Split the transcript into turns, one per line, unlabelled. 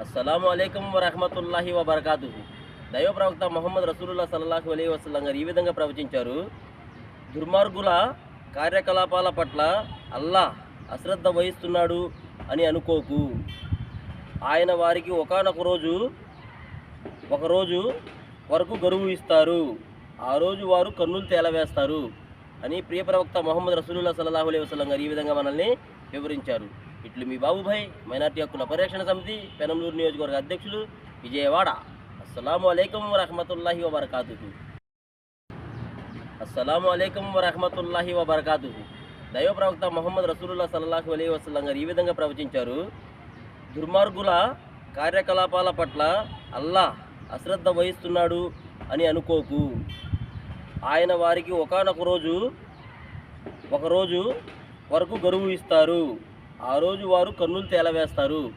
అస్సలాము అలైకుం వరహమతుల్లాహి వబర్కాతుహు. దైవ ప్రవక్త మొహమ్మద్ రసూలుల్లాహ్ సల్లల్లాహు అలైహి వసల్లం గారు ఈ విధంగా ప్రవచించారు. దుర్మార్గుల కార్యకలాపాల పట్ల అల్లాహ్ అశ్రద్ధ వహిస్తున్నాడు అని అనుకోకు. ఆయన వారికి ఒకరోజు వరకు గడువు ఇస్తారు. ఆ రోజు వారు కన్నులు తేలవేస్తారు అని ప్రియ ప్రవక్త మొహమ్మద్ రసూలుల్లాహ్ సల్లల్లాహు అలైహి వసల్లం గారు ఈ విధంగా మనల్ని వివరించారు. ఇట్లు మీ బాబుభాయ్, మైనార్టీ హక్కుల పరిరక్షణ సమితి, పెనంలూరు నియోజకవర్గ అధ్యక్షులు, విజయవాడ. అస్సలాము అలైకుం వరహమతుల్లాహి వబర్కాతుహు. అస్సలాము అలైకుం వరహమతుల్లాహి వబర్కాతుహు. దైవ ప్రవక్త మొహమ్మద్ రసూలుల్లాహ్ సల్లల్లాహు అలైహి వసల్లం గారు ఈ విధంగా ప్రవచించారు. దుర్మార్గుల కార్యకలాపాల పట్ల అల్లాహ్ అశ్రద్ధ వహిస్తున్నాడు అని అనుకోకు. ఆయన వారికి ఒకరోజు వరకు గడువు ఇస్తారు. ఆ రోజు వారు కన్నులు తేలవేస్తారు.